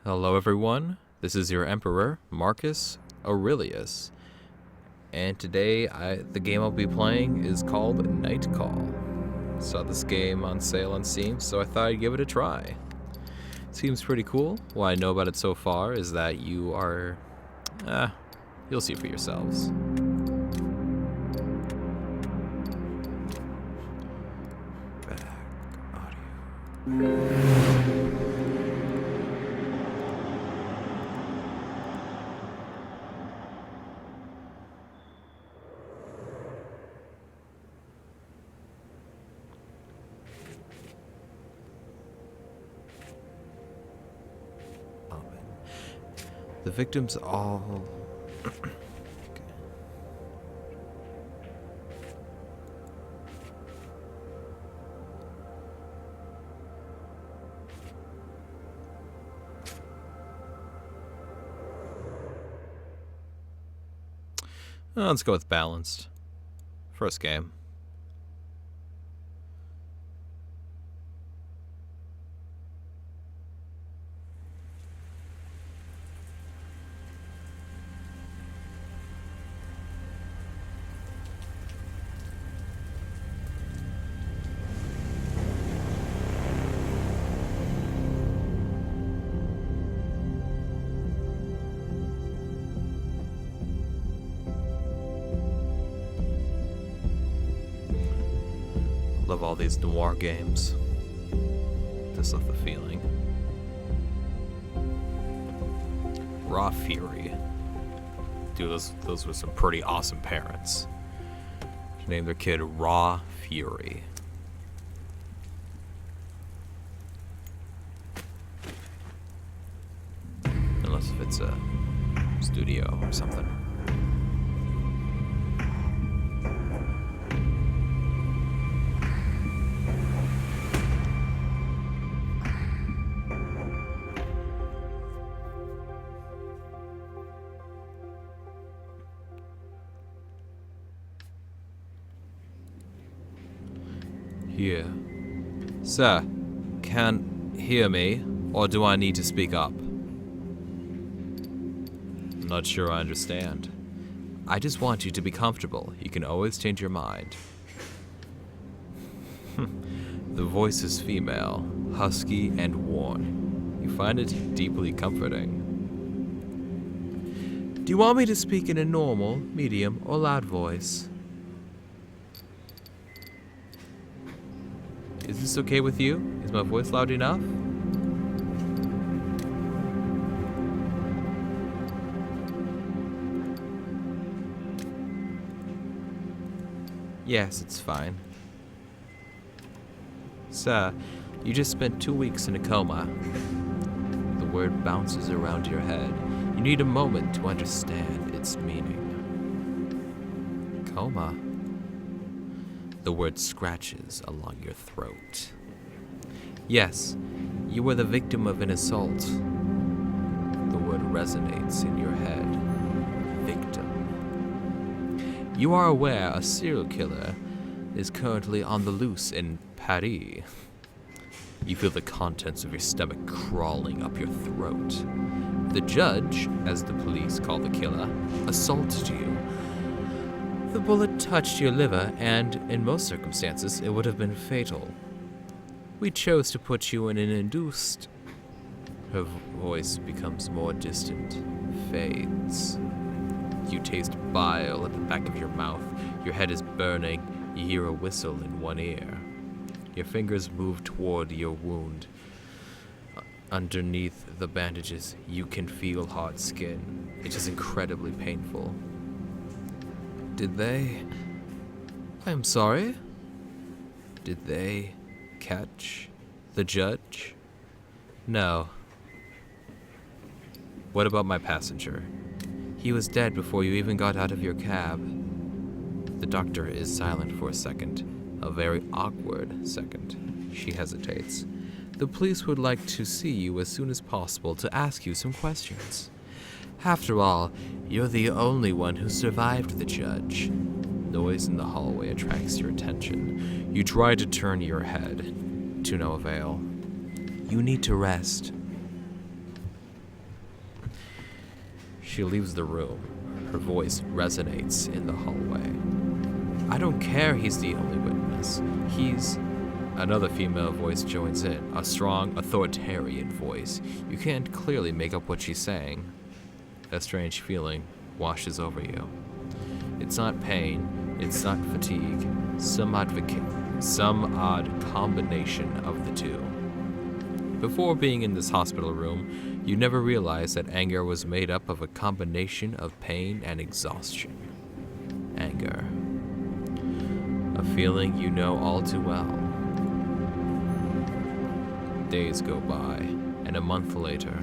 Hello everyone, this is your Emperor, Marcus Aurelius, and today the game I'll be playing is called Night Call. Saw this game on sale on Steam, so I thought I'd give it a try. Seems pretty cool. What I know about it so far is that you are, you'll see for yourselves. Back audio. The victims all... Let's go with balanced. First game. Love all these noir games. Just love the feeling. Raw Fury. Dude, those were some pretty awesome parents. Named their kid Raw Fury. Unless if it's a studio or something. Here. Sir, can hear me, or do I need to speak up? I'm not sure I understand. I just want you to be comfortable. You can always change your mind. The voice is female, husky and worn. You find it deeply comforting. Do you want me to speak in a normal, medium, or loud voice? Is this okay with you? Is my voice loud enough? Yes, it's fine. Sir, you just spent 2 weeks in a coma. The word bounces around your head. You need a moment to understand its meaning. Coma. The word scratches along your throat. Yes, you were the victim of an assault. The word resonates in your head. Victim. You are aware a serial killer is currently on the loose in Paris. You feel the contents of your stomach crawling up your throat. The judge, as the police call the killer, assaulted you. The bullet touched your liver, and in most circumstances, it would have been fatal. We chose to put you in an induced... Her voice becomes more distant, fades. You taste bile at the back of your mouth. Your head is burning. You hear a whistle in one ear. Your fingers move toward your wound. Underneath the bandages, you can feel hot skin. It is incredibly painful. Did they... I'm sorry? Did they catch the judge? No. What about my passenger? He was dead before you even got out of your cab. The doctor is silent for a second. A very awkward second. She hesitates. The police would like to see you as soon as possible to ask you some questions. After all, you're the only one who survived the judge. Noise in the hallway attracts your attention. You try to turn your head, to no avail. You need to rest. she leaves the room, her voice resonates in the hallway. I don't care he's the only witness. He's... Another female voice joins in, a strong, authoritarian voice. You can't clearly make up what she's saying. A strange feeling washes over you. It's not pain, it's not fatigue, some odd combination of the two. Before being in this hospital room, you never realized that anger was made up of a combination of pain and exhaustion. Anger. A feeling you know all too well. Days go by, and a month later,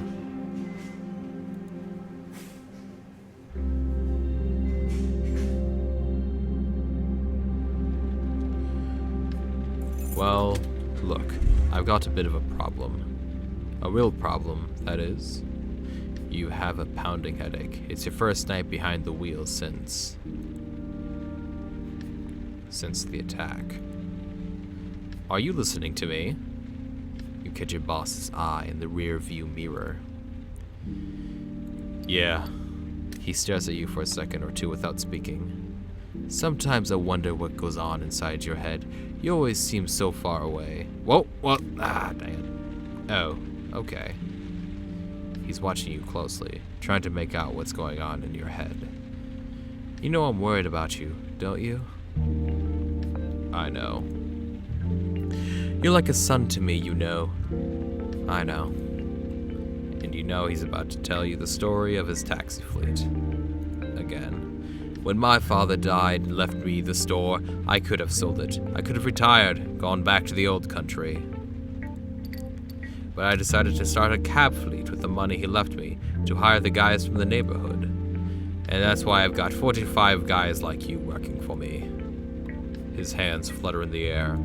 well, look, I've got a bit of a problem. A real problem, that is. You have a pounding headache. It's your first night behind the wheel since the attack. Are you listening to me? You catch your boss's eye in the rear view mirror. Yeah. He stares at you for a second or two without speaking. Sometimes I wonder what goes on inside your head. You always seem so far away. Whoa, dang it. Oh, okay. He's watching you closely, trying to make out what's going on in your head. You know I'm worried about you, don't you? I know. You're like a son to me, you know. I know. And you know he's about to tell you the story of his taxi fleet. Again. When my father died and left me the store, I could have sold it. I could have retired, gone back to the old country. But I decided to start a cab fleet with the money he left me to hire the guys from the neighborhood. And that's why I've got 45 guys like you working for me. His hands flutter in the air.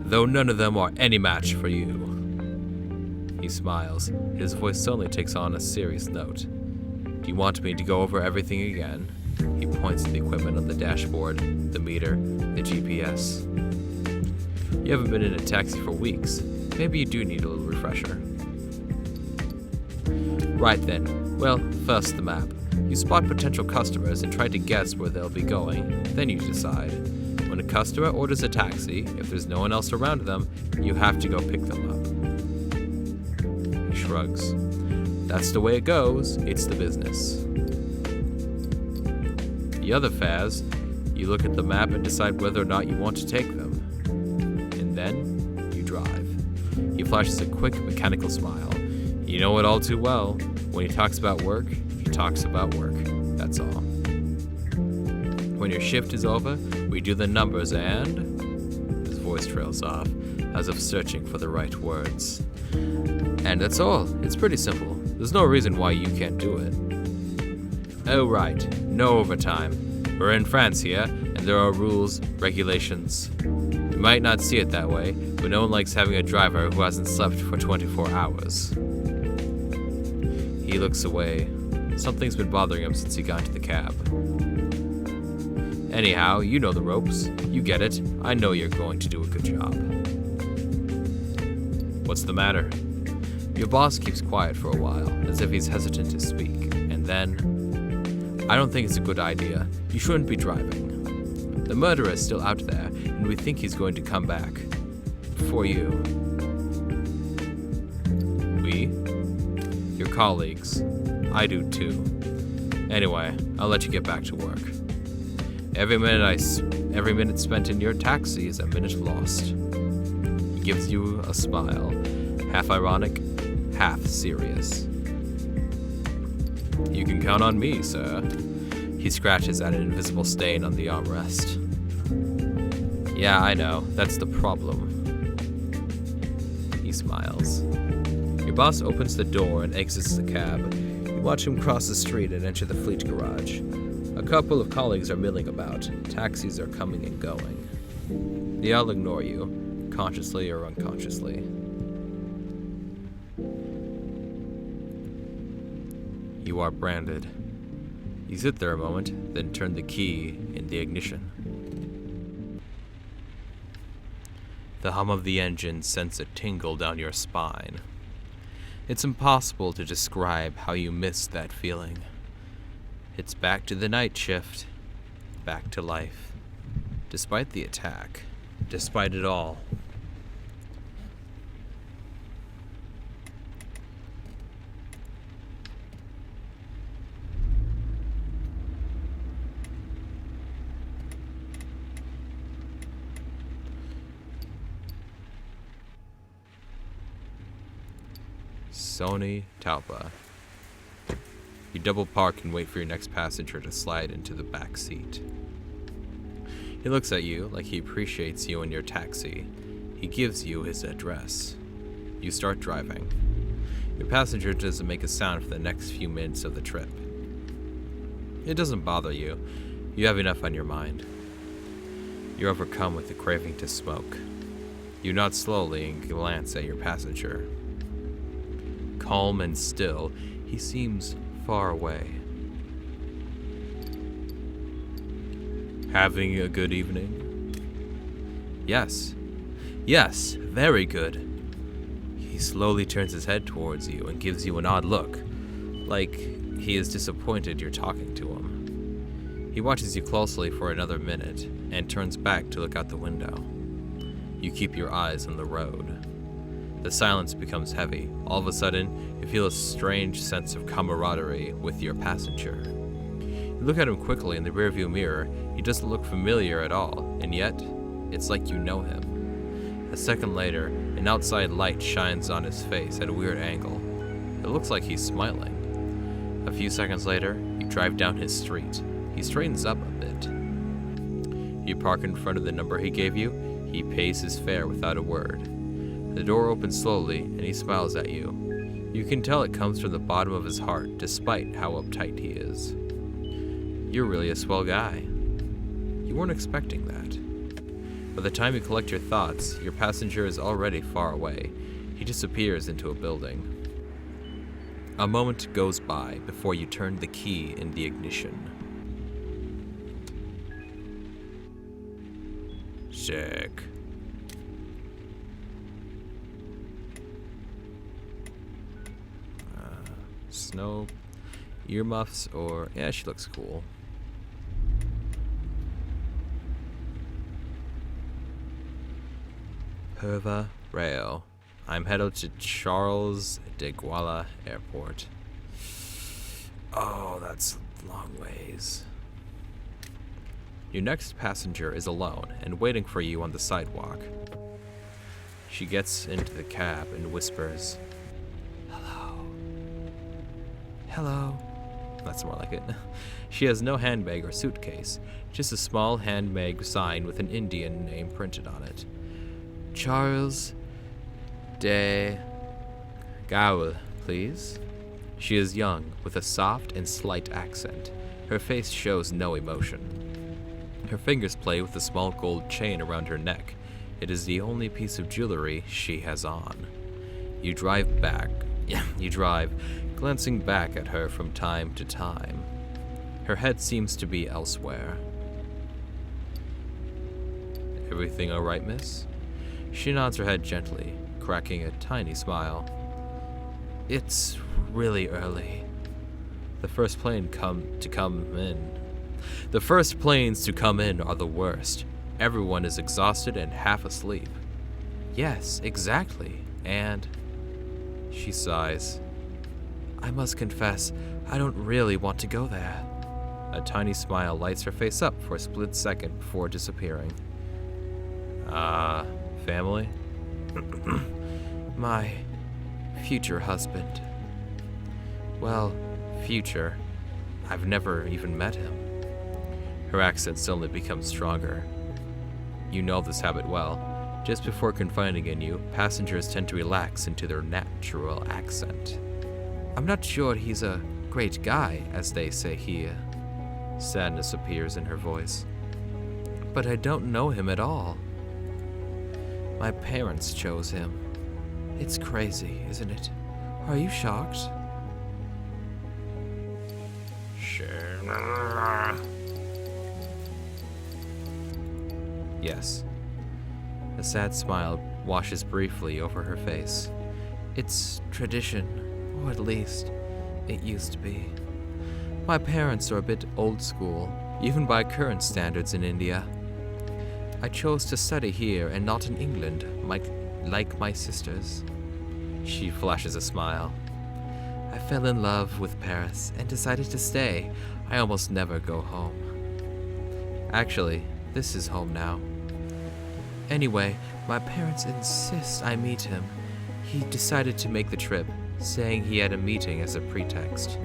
Though none of them are any match for you. He smiles. His voice suddenly takes on a serious note. Do you want me to go over everything again? He points to the equipment on the dashboard, the meter, the GPS. You haven't been in a taxi for weeks. Maybe you do need a little refresher. Right then. Well, first the map. You spot potential customers and try to guess where they'll be going. Then you decide. When a customer orders a taxi, if there's no one else around them, you have to go pick them up. He shrugs. That's the way it goes. It's the business. The other fares, you look at the map and decide whether or not you want to take them. And then, you drive. He flashes a quick, mechanical smile. You know it all too well. When he talks about work, he talks about work. That's all. When your shift is over, we do the numbers and... His voice trails off, as if searching for the right words. And that's all. It's pretty simple. There's no reason why you can't do it. Oh, right. No overtime. We're in France here, and there are rules, regulations. You might not see it that way, but no one likes having a driver who hasn't slept for 24 hours. He looks away. Something's been bothering him since he got into the cab. Anyhow, you know the ropes. You get it. I know you're going to do a good job. What's the matter? Your boss keeps quiet for a while, as if he's hesitant to speak, and then... I don't think it's a good idea. You shouldn't be driving. The murderer is still out there, and we think he's going to come back. For you. We? Your colleagues. I do too. Anyway, I'll let you get back to work. Every minute spent in your taxi is a minute lost. He gives you a smile, half ironic, half serious. You can count on me, sir. He scratches at an invisible stain on the armrest. Yeah, I know. That's the problem. He smiles. Your boss opens the door and exits the cab. You watch him cross the street and enter the fleet garage. A couple of colleagues are milling about. Taxis are coming and going. They all ignore you, consciously or unconsciously. You are branded. You sit there a moment, then turn the key in the ignition. The hum of the engine sends a tingle down your spine. It's impossible to describe how you miss that feeling. It's back to the night shift. Back to life. Despite the attack. Despite it all. Sony Talpa. You double park and wait for your next passenger to slide into the back seat. He looks at you like he appreciates you and your taxi. He gives you his address. You start driving. Your passenger doesn't make a sound for the next few minutes of the trip. It doesn't bother you. You have enough on your mind. You're overcome with the craving to smoke. You nod slowly and glance at your passenger. Calm and still, he seems far away. Having a good evening? Yes. Yes, very good. He slowly turns his head towards you and gives you an odd look, like he is disappointed you're talking to him. He watches you closely for another minute and turns back to look out the window. You keep your eyes on the road. The silence becomes heavy. All of a sudden, you feel a strange sense of camaraderie with your passenger. You look at him quickly in the rearview mirror. He doesn't look familiar at all, and yet, it's like you know him. A second later, an outside light shines on his face at a weird angle. It looks like he's smiling. A few seconds later, you drive down his street. He straightens up a bit. You park in front of the number he gave you. He pays his fare without a word. The door opens slowly, and he smiles at you. You can tell it comes from the bottom of his heart, despite how uptight he is. You're really a swell guy. You weren't expecting that. By the time you collect your thoughts, your passenger is already far away. He disappears into a building. A moment goes by before you turn the key in the ignition. Sick. Snow, earmuffs, or yeah, she looks cool. Herva Rail. I'm headed to Charles de Gaulle Airport. Oh, that's a long ways. Your next passenger is alone and waiting for you on the sidewalk. She gets into the cab and whispers, "Hello." That's more like it. She has no handbag or suitcase, just a small handmade sign with an Indian name printed on it. Charles de Gaulle, please. She is young, with a soft and slight accent. Her face shows no emotion. Her fingers play with a small gold chain around her neck. It is the only piece of jewelry she has on. You drive, glancing back at her from time to time. Her head seems to be elsewhere. Everything all right, miss? She nods her head gently, cracking a tiny smile. It's really early. The first planes to come in are the worst. Everyone is exhausted and half asleep. Yes, exactly. And she sighs. I must confess, I don't really want to go there. A tiny smile lights her face up for a split second before disappearing. Family? My future husband. Well, future. I've never even met him. Her accent suddenly becomes stronger. You know this habit well. Just before confiding in you, passengers tend to relax into their natural accent. I'm not sure he's a great guy, as they say here. Sadness appears in her voice. But I don't know him at all. My parents chose him. It's crazy, isn't it? Are you shocked? Sure. Yes. A sad smile washes briefly over her face. It's tradition, or at least, it used to be. My parents are a bit old school, even by current standards in India. I chose to study here and not in England, like my sisters. She flashes a smile. I fell in love with Paris and decided to stay. I almost never go home. Actually, this is home now. Anyway, my parents insist I meet him. He decided to make the trip, saying he had a meeting as a pretext.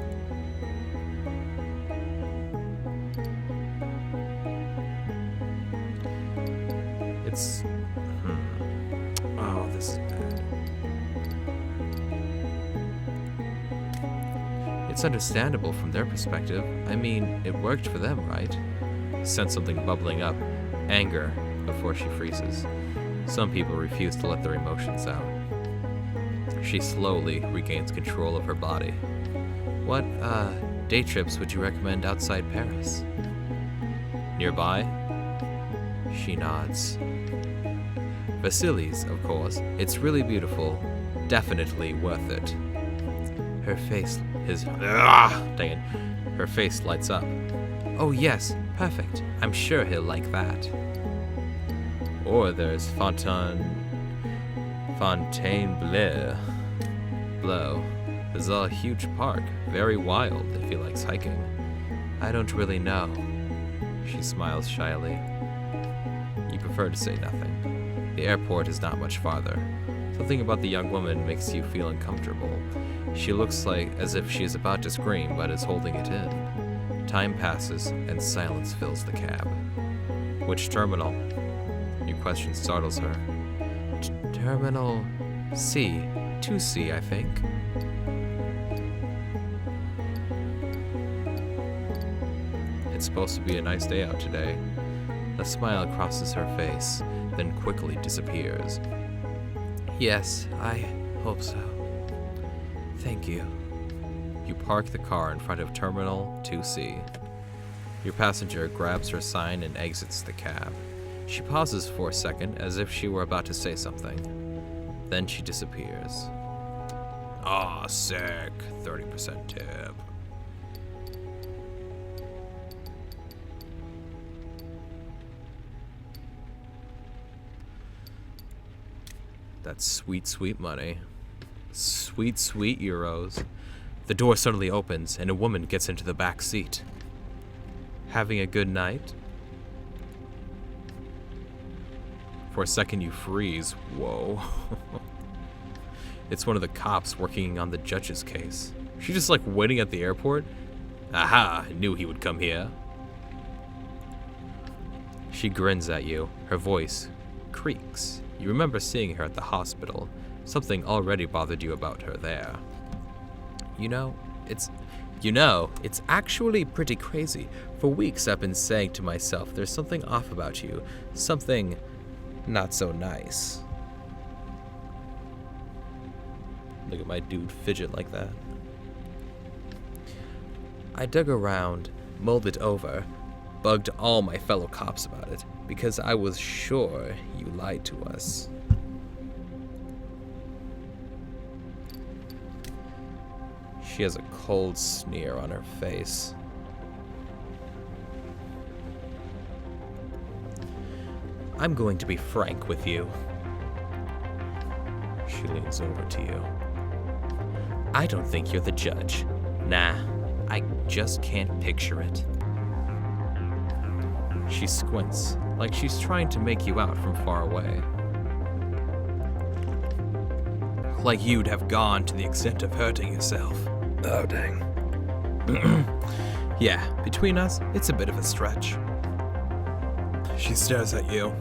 It's... Oh, this is bad. It's understandable from their perspective. I mean, it worked for them, right? Sense something bubbling up. Anger, before she freezes. Some people refuse to let their emotions out. She slowly regains control of her body. What, day trips would you recommend outside Paris? Nearby? She nods. Vasily's, of course. It's really beautiful. Definitely worth it. Her face, dang it. Her face lights up. Oh yes, perfect. I'm sure he'll like that. Or there's Fontainebleau. There's a huge park, very wild if he likes hiking. I don't really know. She smiles shyly. You prefer to say nothing. The airport is not much farther. Something about the young woman makes you feel uncomfortable. She looks like as if she is about to scream, but is holding it in. Time passes, and silence fills the cab. Which terminal? Your question startles her. Terminal C. 2C, I think. It's supposed to be a nice day out today. A smile crosses her face, then quickly disappears. Yes, I hope so. Thank you. You park the car in front of Terminal 2C. Your passenger grabs her sign and exits the cab. She pauses for a second as if she were about to say something. Then she disappears. Aw, sick. 30% tip. That's sweet, sweet money. Sweet, sweet euros. The door suddenly opens and a woman gets into the back seat. Having a good night? For a second you freeze. Whoa. It's one of the cops working on the judge's case. She's just like waiting at the airport. Aha, I knew he would come here. She grins at you. Her voice creaks. You remember seeing her at the hospital. Something already bothered you about her there. You know, it's actually pretty crazy. For weeks I've been saying to myself, there's something off about you. Something not so nice. Look at my dude fidget like that. I dug around, mulled it over, bugged all my fellow cops about it, because I was sure you lied to us. She has a cold sneer on her face. I'm going to be frank with you. She leans over to you. I don't think you're the judge. Nah, I just can't picture it. She squints, like she's trying to make you out from far away. Like you'd have gone to the extent of hurting yourself. Oh, dang. Yeah, between us, it's a bit of a stretch. She stares at you.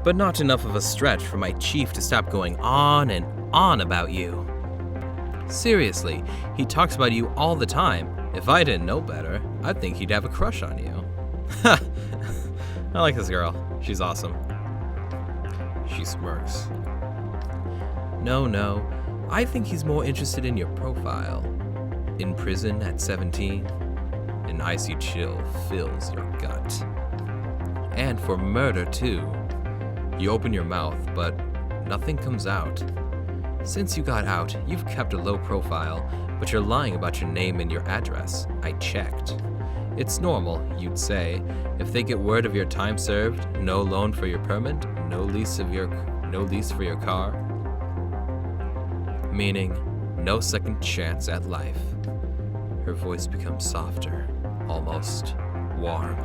But not enough of a stretch for my chief to stop going on and on about you. Seriously, he talks about you all the time. If I didn't know better, I'd think he'd have a crush on you. Ha! I like this girl. She's awesome. She smirks. No. I think he's more interested in your profile. In prison at 17, an icy chill fills your gut. And for murder, too. You open your mouth, but nothing comes out. Since you got out, you've kept a low profile, but you're lying about your name and your address. I checked. It's normal, you'd say, if they get word of your time served, no loan for your permit, no lease for your car. Meaning, no second chance at life. Her voice becomes softer, almost warm.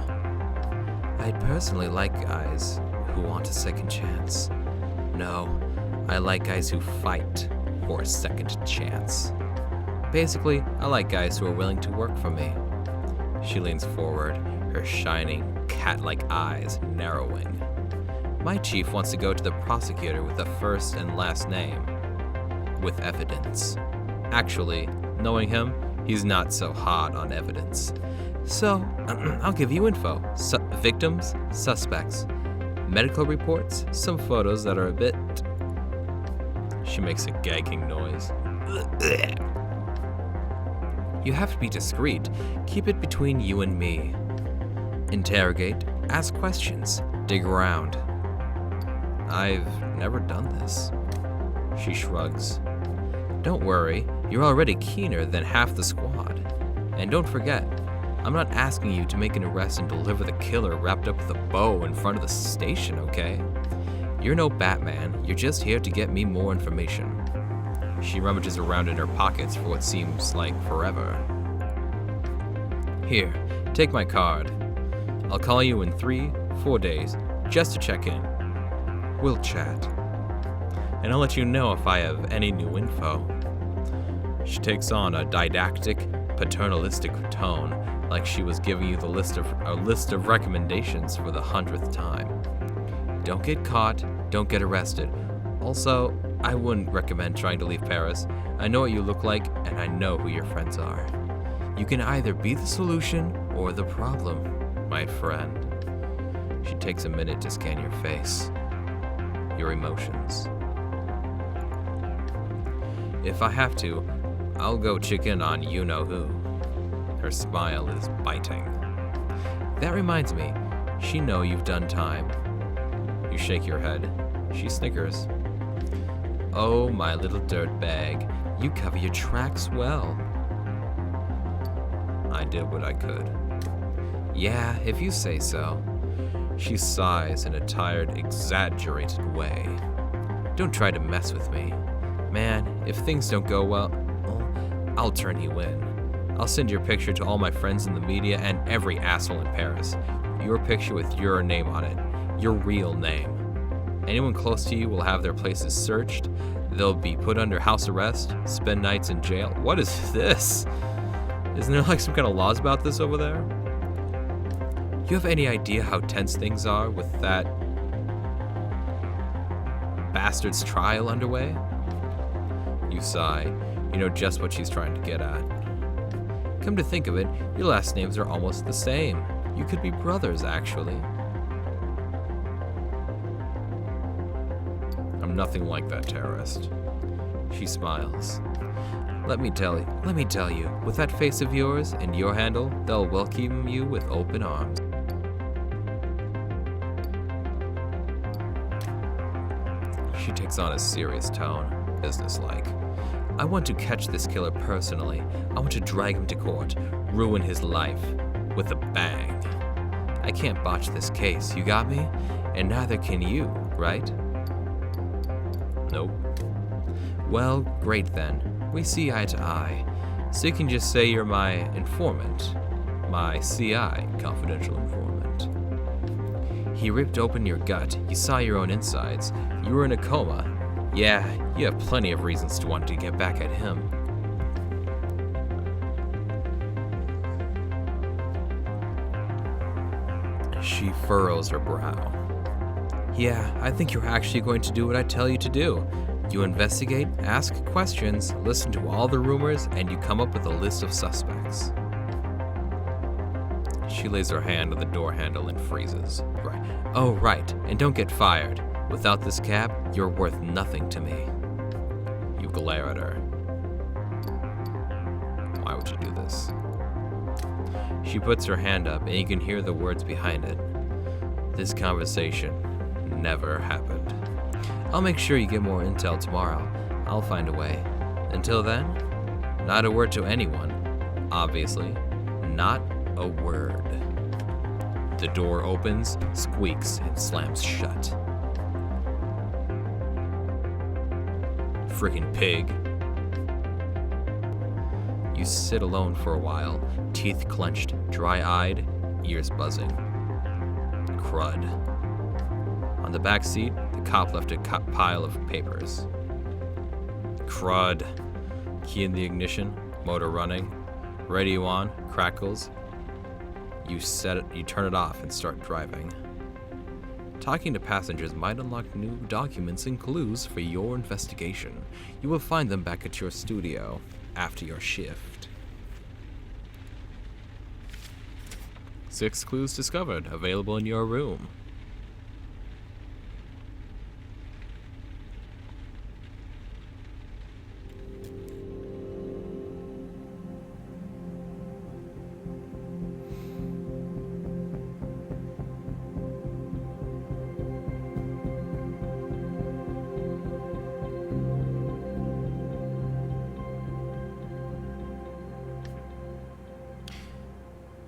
I'd personally like guys who want a second chance. No, I like guys who fight for a second chance. Basically, I like guys who are willing to work for me. She leans forward, her shining, cat-like eyes narrowing. My chief wants to go to the prosecutor with a first and last name. With evidence. Actually, knowing him, he's not so hot on evidence. So, I'll give you info. Victims, suspects, medical reports, some photos that are a bit... She makes a gagging noise. You have to be discreet. Keep it between you and me. Interrogate, ask questions, dig around. I've never done this. She shrugs. Don't worry, you're already keener than half the squad. And don't forget, I'm not asking you to make an arrest and deliver the killer wrapped up with a bow in front of the station, okay? You're no Batman, you're just here to get me more information. She rummages around in her pockets for what seems like forever. Here, take my card. I'll call you in 3-4 days, just to check in. We'll chat. And I'll let you know if I have any new info. She takes on a didactic, paternalistic tone, like she was giving you a list of recommendations for the 100th time. Don't get caught, don't get arrested. Also, I wouldn't recommend trying to leave Paris. I know what you look like, and I know who your friends are. You can either be the solution or the problem, my friend. She takes a minute to scan your face, your emotions. If I have to, I'll go check in on you-know-who. Her smile is biting. That reminds me, she know you've done time. You shake your head. She snickers. Oh, my little dirtbag, you cover your tracks well. I did what I could. Yeah, if you say so. She sighs in a tired, exaggerated way. Don't try to mess with me. Man, if things don't go well, I'll turn you in. I'll send your picture to all my friends in the media and every asshole in Paris. Your picture with your name on it. Your real name. Anyone close to you will have their places searched. They'll be put under house arrest, spend nights in jail. What is this? Isn't there like some kind of laws about this over there? You have any idea how tense things are with that bastard's trial underway? You sigh. You know just what she's trying to get at. Come to think of it, your last names are almost the same. You could be brothers, actually. I'm nothing like that terrorist. She smiles. Let me tell you, with that face of yours and your handle, they'll welcome you with open arms. She takes on a serious tone, businesslike. I want to catch this killer personally. I want to drag him to court, ruin his life, with a bang. I can't botch this case, you got me? And neither can you, right? Nope. Well, great then. We see eye to eye. So you can just say you're my informant. My CI, confidential informant. He ripped open your gut. You saw your own insides. You were in a coma. Yeah, you have plenty of reasons to want to get back at him. She furrows her brow. Yeah, I think you're actually going to do what I tell you to do. You investigate, ask questions, listen to all the rumors, and you come up with a list of suspects. She lays her hand on the door handle and freezes. Right. Oh, right, and don't get fired. Without this cab, you're worth nothing to me. You glare at her. Why would you do this? She puts her hand up, and you can hear the words behind it. This conversation never happened. I'll make sure you get more intel tomorrow. I'll find a way. Until then, Not a word to anyone. Obviously, not a word. The door opens, squeaks, and slams shut. Frickin' pig. You sit alone for a while, teeth clenched, dry-eyed, ears buzzing. Crud. On the back seat, the cop left a pile of papers. Crud. Key in the ignition, motor running, radio on, crackles. You turn it off and start driving. Talking to passengers might unlock new documents and clues for your investigation. You will find them back at your studio after your shift. 6 clues discovered, available in your room.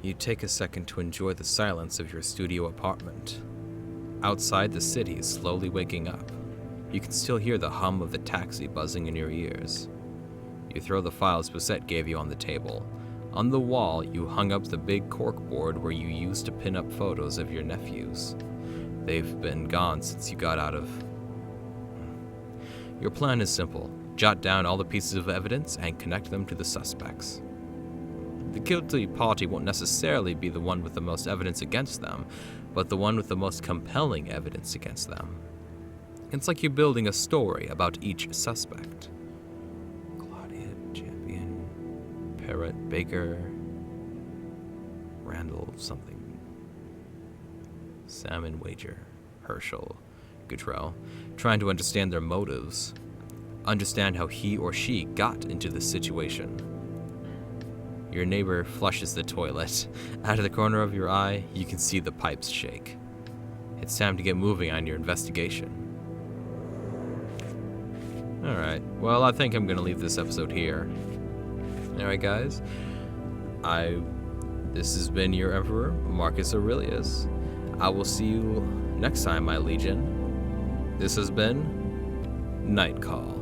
You take a second to enjoy the silence of your studio apartment. Outside, the city is slowly waking up. You can still hear the hum of the taxi buzzing in your ears. You throw the files Bessette gave you on the table. On the wall, you hung up the big corkboard where you used to pin up photos of your nephews. They've been gone since you got out of... Your plan is simple. Jot down all the pieces of evidence and connect them to the suspects. The guilty party won't necessarily be the one with the most evidence against them, but the one with the most compelling evidence against them. It's like you're building a story about each suspect. Claudia, Champion, Parrott, Baker, Randall, something. Salmon, Wager, Herschel, Goodrow, trying to understand their motives. Understand how he or she got into this situation. Your neighbor flushes the toilet. Out of the corner of your eye, you can see the pipes shake. It's time to get moving on your investigation. Alright, well, I think I'm gonna leave this episode here. Alright, guys. This has been your Emperor, Marcus Aurelius. I will see you next time, my Legion. This has been Night Call.